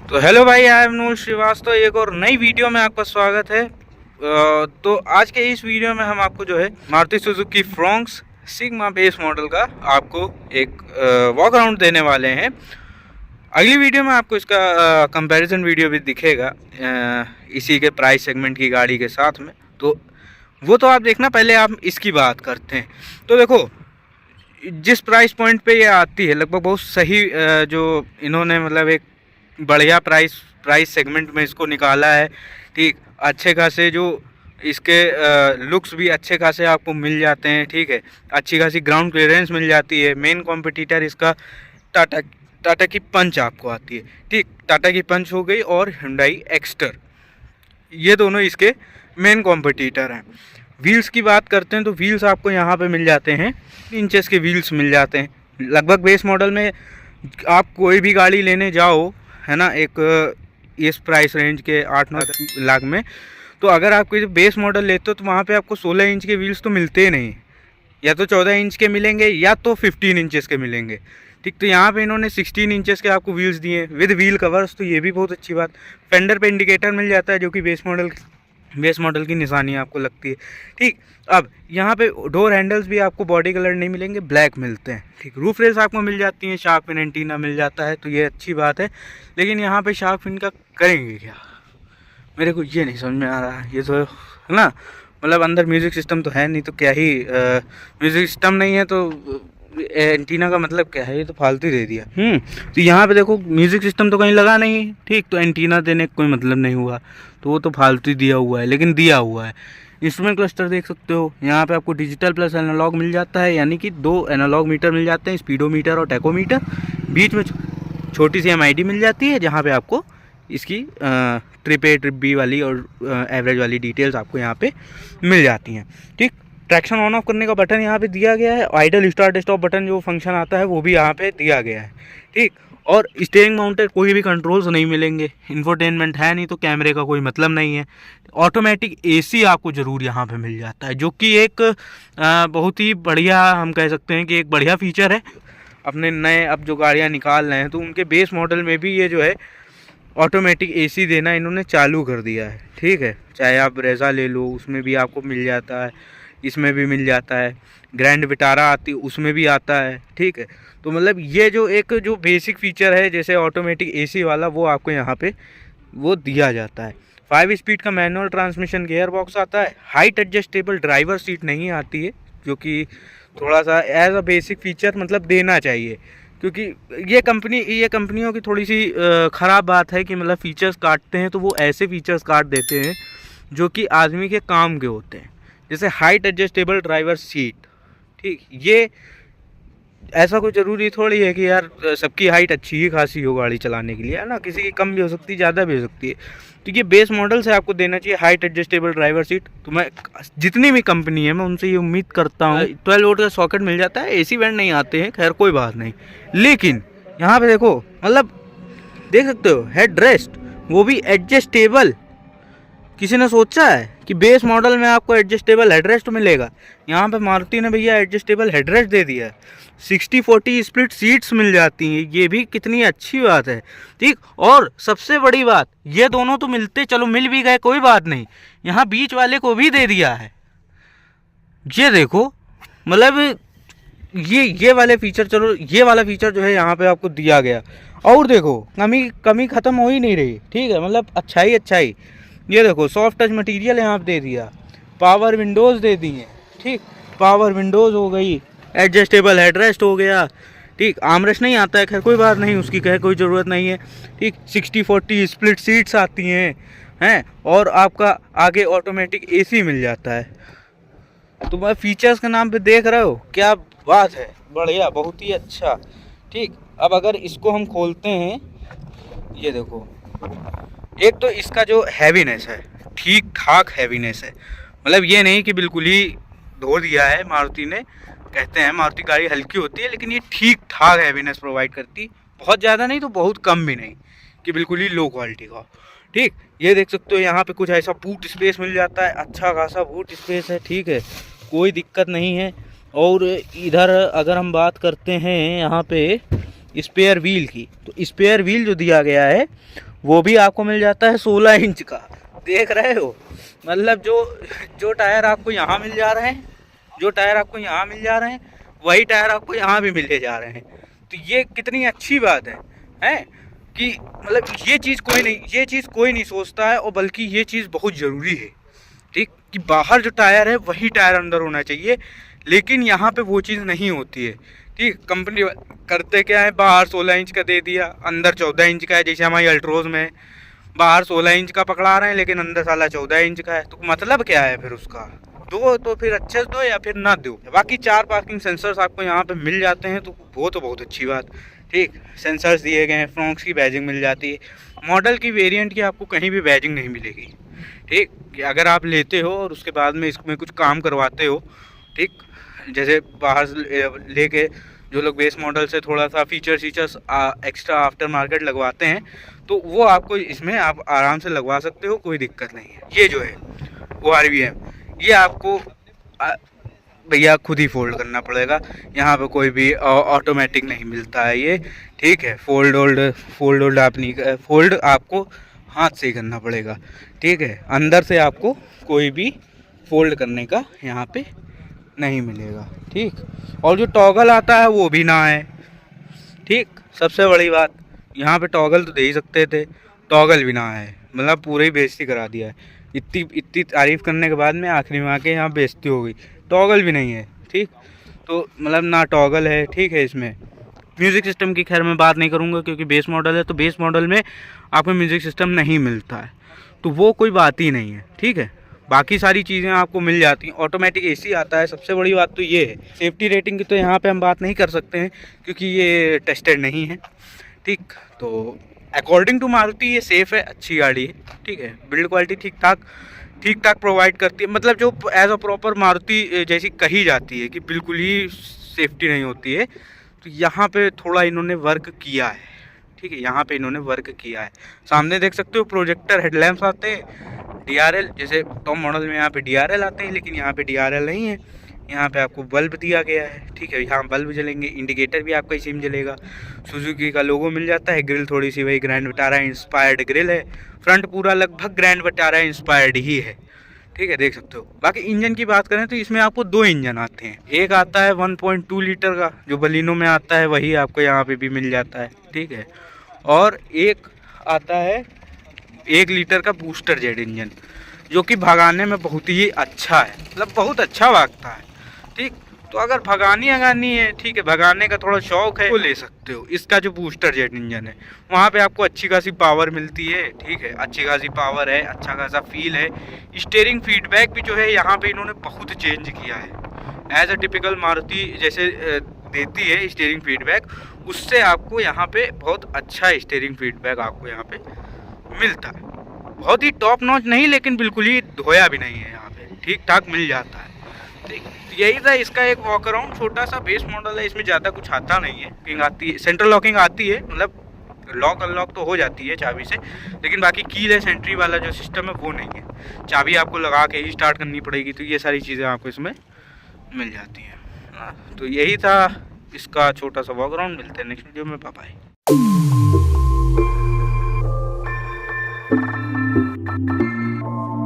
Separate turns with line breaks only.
तो हेलो भाई, I am नूर श्रीवास्तव। एक और नई वीडियो में आपका स्वागत है। तो आज के इस वीडियो में हम आपको जो है Maruti Suzuki Fronx sigma base model का आपको एक वॉक अराउंड देने वाले हैं। अगली वीडियो में आपको इसका कंपैरिजन वीडियो भी दिखेगा इसी के प्राइस सेगमेंट की गाड़ी के साथ में। तो वो तो आप देखना, पहले आप इसकी बात करते हैं। तो देखो, जिस प्राइस पॉइंट पे ये आती है लगभग बहुत सही, जो इन्होंने मतलब एक बढ़िया प्राइस सेगमेंट में इसको निकाला है। ठीक, अच्छे खासे जो इसके लुक्स भी अच्छे खासे आपको मिल जाते हैं। ठीक है, अच्छी खासी ग्राउंड क्लियरेंस मिल जाती है। मेन कॉम्पिटिटर इसका टाटा की पंच आपको आती है। ठीक, टाटा की पंच हो गई और हुंडई एक्स्टर, ये दोनों इसके मेन कॉम्पिटिटर हैं। व्हील्स की बात करते हैं तो व्हील्स आपको यहाँ पे मिल जाते हैं 3 इंचेस के व्हील्स मिल जाते हैं। लगभग बेस मॉडल में आप कोई भी गाड़ी लेने जाओ, है ना, एक इस प्राइस रेंज के 8-9 लाख में, तो अगर आप कोई बेस मॉडल लेते हो तो वहाँ पे आपको 16 इंच के व्हील्स तो मिलते ही नहीं, या तो 14 इंच के मिलेंगे या तो 15 इंचेस के मिलेंगे। ठीक, तो यहाँ पे इन्होंने 16 इंचेस के आपको व्हील्स दिए विद व्हील कवर्स, तो ये भी बहुत अच्छी बात। फेंडर पे इंडिकेटर मिल जाता है जो कि बेस मॉडल की निशानी आपको लगती है। ठीक, अब यहाँ पे डोर हैंडल्स भी आपको बॉडी कलर नहीं मिलेंगे, ब्लैक मिलते हैं। ठीक, रूफ रेल्स आपको मिल जाती हैं, शार्क फिन एंटीना मिल जाता है, तो ये अच्छी बात है। लेकिन यहाँ पे शार्क फिन का करेंगे क्या, मेरे को ये नहीं समझ में आ रहा है। ये तो है ना, मतलब अंदर म्यूज़िक सिस्टम तो है नहीं, तो क्या ही म्यूज़िक सिस्टम नहीं है तो एंटीना का मतलब क्या है, ये तो फालतू ही दे दिया। तो यहाँ पे देखो, म्यूज़िक सिस्टम तो कहीं लगा नहीं। ठीक, तो एंटीना देने का कोई मतलब नहीं हुआ, तो वो तो फालतू ही दिया हुआ है, लेकिन दिया हुआ है। इंस्ट्रूमेंट क्लस्टर देख सकते हो, यहाँ पे आपको डिजिटल प्लस एनालॉग मिल जाता है, यानी कि 2 एनालॉग मीटर मिल जाते हैं, स्पीडोमीटर और टैकोमीटर। बीच में छोटी सी MID मिल जाती है, जहाँ पे आपको इसकी ट्रिप A ट्रिप B वाली और एवरेज वाली डिटेल्स आपको यहाँ पे मिल जाती हैं। ठीक, ट्रैक्शन ऑन ऑफ करने का बटन यहाँ पे दिया गया है। आइडल स्टार्ट स्टॉप बटन जो फंक्शन आता है वो भी यहाँ पे दिया गया है। ठीक, और स्टीयरिंग माउंटेड कोई भी कंट्रोल्स नहीं मिलेंगे। इंफोटेनमेंट है नहीं, तो कैमरे का कोई मतलब नहीं है। ऑटोमेटिक AC आपको ज़रूर यहाँ पे मिल जाता है, जो कि एक बहुत ही बढ़िया, हम कह सकते हैं कि एक बढ़िया फीचर है। अपने नए अब जो गाड़ियाँ निकाल रहे हैं तो उनके बेस मॉडल में भी ये जो है ऑटोमेटिक AC देना इन्होंने चालू कर दिया है। ठीक है, चाहे आप ब्रेज़ा ले लो, उसमें भी आपको मिल जाता है, इसमें भी मिल जाता है। ग्रैंड विटारा आती है, उसमें भी आता है। ठीक है, तो मतलब ये जो बेसिक फीचर है जैसे ऑटोमेटिक AC वाला, वो आपको यहाँ पे वो दिया जाता है। 5 स्पीड का मैनुअल ट्रांसमिशन गियर बॉक्स आता है। हाइट एडजस्टेबल ड्राइवर सीट नहीं आती है, जो कि थोड़ा सा एज अ बेसिक फीचर मतलब देना चाहिए, क्योंकि ये कंपनियों की थोड़ी सी ख़राब बात है कि मतलब फ़ीचर्स काटते हैं तो वो ऐसे फ़ीचर्स काट देते हैं जो कि आदमी के काम के होते हैं, जैसे हाइट एडजस्टेबल ड्राइवर सीट। ठीक, ये ऐसा कोई ज़रूरी थोड़ी है कि यार सबकी हाइट अच्छी ही खासी हो गाड़ी चलाने के लिए, है ना, किसी की कम भी हो सकती है, ज़्यादा भी हो सकती है। तो ये बेस मॉडल से आपको देना चाहिए हाइट एडजस्टेबल ड्राइवर सीट। तो मैं जितनी भी कंपनी है मैं उनसे ये उम्मीद करता हूँ। 12 वोल्ट का सॉकेट मिल जाता है, AC वेंट नहीं आते हैं, खैर कोई बात नहीं। लेकिन यहाँ पे देखो, मतलब देख सकते हो हेड रेस्ट वो भी एडजस्टेबल। किसी ने सोचा है कि बेस मॉडल में आपको एडजस्टेबल हेडरेस्ट मिलेगा? यहाँ पे मारुति ने भैया एडजस्टेबल हेडरेस्ट दे दिया है। 60-40 स्प्लिट सीट्स मिल जाती हैं, ये भी कितनी अच्छी बात है। ठीक, और सबसे बड़ी बात, ये दोनों तो मिलते, चलो मिल भी गए कोई बात नहीं, यहाँ बीच वाले को भी दे दिया है। ये देखो, मतलब ये वाले फीचर, चलो ये वाला फीचर जो है यहाँ पे आपको दिया गया। और देखो, कमी ख़त्म हो ही नहीं रही। ठीक है, मतलब अच्छाई। ये देखो, सॉफ्ट टच मटेरियल यहाँ पे दे दिया, पावर विंडोज़ दे दी हैं। ठीक, पावर विंडोज़ हो गई, एडजस्टेबल हेडरेस्ट हो गया। ठीक, आर्मरेस्ट नहीं आता है, खैर कोई बात नहीं, उसकी कहे कोई ज़रूरत नहीं है। ठीक, 60-40 स्प्लिट सीट्स आती हैं, और आपका आगे ऑटोमेटिक AC मिल जाता है। तो मैं फीचर्स के नाम पे देख रहे हो, क्या बात है, बढ़िया, बहुत ही अच्छा। ठीक, अब अगर इसको हम खोलते हैं, ये देखो, एक तो इसका जो हैवीनेस है, ठीक ठाक हैवीनेस है। मतलब ये नहीं कि बिल्कुल ही धो दिया है मारुति ने। कहते हैं मारुति गाड़ी हल्की होती है, लेकिन ये ठीक ठाक हैवीनेस प्रोवाइड करती, बहुत ज़्यादा नहीं तो बहुत कम भी नहीं कि बिल्कुल ही लो क्वालिटी का। ठीक, ये देख सकते हो, यहाँ पे कुछ ऐसा बूट स्पेस मिल जाता है, अच्छा खासा बूट स्पेस है। ठीक है, कोई दिक्कत नहीं है। और इधर अगर हम बात करते हैं यहाँ पे स्पेयर व्हील की, तो स्पेयर व्हील जो दिया गया है वो भी आपको मिल जाता है 16 इंच का। देख रहे हो, मतलब जो टायर आपको यहाँ मिल जा रहे हैं, जो टायर आपको यहाँ मिल जा रहे हैं, वही टायर आपको यहाँ भी मिले जा रहे हैं। तो ये कितनी अच्छी बात है कि मतलब ये चीज़ कोई नहीं सोचता है, और बल्कि ये चीज़ बहुत ज़रूरी है, ठीक, कि बाहर जो टायर है वही टायर अंदर होना चाहिए, लेकिन यहाँ पे वो चीज़ नहीं होती है। ठीक, कंपनी करते क्या है, बाहर 16 इंच का दे दिया, अंदर 14 इंच का है, जैसे हमारी अल्ट्रोज में बाहर 16 इंच का पकड़ा रहे हैं लेकिन अंदर साला 14 इंच का है। तो मतलब क्या है फिर उसका? दो तो फिर अच्छे से दो या फिर ना दो। बाकी 4 पार्किंग सेंसर्स आपको यहाँ पे मिल जाते हैं, तो वो तो बहुत अच्छी बात। ठीक, सेंसर्स दिए गए हैं, फ्रॉन्क्स की बैजिंग मिल जाती है। मॉडल की वेरिएंट की आपको कहीं भी बैजिंग नहीं मिलेगी। ठीक, कि अगर आप लेते हो और उसके बाद में इसमें कुछ काम करवाते हो, ठीक, जैसे बाहर लेके जो लोग बेस मॉडल से थोड़ा सा फीचर्स एक्स्ट्रा आफ्टर मार्केट लगवाते हैं, तो वो आपको इसमें आप आराम से लगवा सकते हो, कोई दिक्कत नहीं है। ये जो है ORVM, ये आपको भैया खुद ही फोल्ड करना पड़ेगा, यहाँ पे कोई भी ऑटोमेटिक नहीं मिलता है ये। ठीक है, फोल्ड आप नहीं, फोल्ड आपको हाथ से ही करना पड़ेगा। ठीक है, अंदर से आपको कोई भी फोल्ड करने का यहाँ पे नहीं मिलेगा। ठीक, और जो टॉगल आता है वो भी ना है। ठीक, सबसे बड़ी बात, यहाँ पे टॉगल तो दे ही सकते थे, टॉगल भी ना है, मतलब पूरी ही बेइज्जती करा दिया है। इतनी तारीफ़ करने के बाद में आखिरी में आके यहाँ बेइज्जती हो गई, टॉगल भी नहीं है। ठीक, तो मतलब ना टॉगल है। ठीक है, इसमें म्यूज़िक सिस्टम की खैर मैं बात नहीं करूँगा क्योंकि बेस मॉडल है, तो बेस मॉडल में आपको म्यूज़िक सिस्टम नहीं मिलता है, तो वो कोई बात ही नहीं है। ठीक है, बाकी सारी चीज़ें आपको मिल जाती हैं। ऑटोमेटिक AC आता है, सबसे बड़ी बात तो ये है। सेफ्टी रेटिंग की तो यहाँ पे हम बात नहीं कर सकते हैं क्योंकि ये टेस्टेड नहीं है। ठीक, तो अकॉर्डिंग टू मारुति ये सेफ़ है, अच्छी गाड़ी है। ठीक है, बिल्ड क्वालिटी ठीक ठाक प्रोवाइड करती है, मतलब जो एज अ प्रॉपर मारुति जैसी कही जाती है कि बिल्कुल ही सेफ्टी नहीं होती है, तो यहाँ पे थोड़ा इन्होंने वर्क किया है। ठीक है, यहाँ पे इन्होंने वर्क किया है। सामने देख सकते हो प्रोजेक्टर हेडलैम्प्स आते हैं, DRL, जैसे टॉप मॉडल में यहाँ पे DRL आते हैं, लेकिन यहाँ पे DRL नहीं है। यहाँ पे आपको बल्ब दिया गया है। ठीक है, यहाँ बल्ब जलेंगे, इंडिकेटर भी आपका इसी में जलेगा। सुजुकी का लोगो मिल जाता है। ग्रिल थोड़ी सी वही ग्रैंड विटारा इंस्पायर्ड ग्रिल है। फ्रंट पूरा लगभग ग्रैंड विटारा इंस्पायर्ड ही है। ठीक है, देख सकते हो। बाकी इंजन की बात करें तो इसमें आपको 2 इंजन आते हैं। एक आता है 1.2 लीटर का, जो बलिनो में आता है, वही आपको यहाँ पे भी मिल जाता है। ठीक है, और एक आता है 1 लीटर का बूस्टर जेट इंजन, जो कि भगाने में बहुत ही अच्छा है, मतलब बहुत अच्छा भागता है। ठीक, तो अगर भगानी है, ठीक है, भगाने का थोड़ा शौक है, वो ले सकते हो। इसका जो बूस्टर जेट इंजन है, वहाँ पे आपको अच्छी खासी पावर मिलती है। ठीक है, अच्छी खासी पावर है, अच्छा खासा फील है। स्टीयरिंग फीडबैक भी जो है यहाँ पे इन्होंने बहुत चेंज किया है। एज अ टिपिकल मारुति जैसे देती है स्टीयरिंग फीडबैक, उससे आपको यहाँ पे बहुत अच्छा स्टीयरिंग फीडबैक आपको यहाँ पे मिलता है। बहुत ही टॉप नॉच नहीं, लेकिन बिल्कुल ही धोया भी नहीं है, यहाँ पे ठीक ठाक मिल जाता है। ठीक, यही था इसका एक वॉक अराउंड। छोटा सा बेस मॉडल है, इसमें ज़्यादा कुछ आता नहीं है। लॉकिंग आती है, सेंट्रल लॉकिंग आती है, मतलब लॉक अनलॉक तो हो जाती है चाबी से, लेकिन बाकी कीलेस एंट्री वाला जो सिस्टम है वो नहीं है। चाबी आपको लगा के ही स्टार्ट करनी पड़ेगी। तो ये सारी चीज़ें आपको इसमें मिल जाती हैं। तो यही था इसका छोटा सा वॉक अराउंड। मिलते हैं नेक्स्ट वीडियो में, बाय बाय।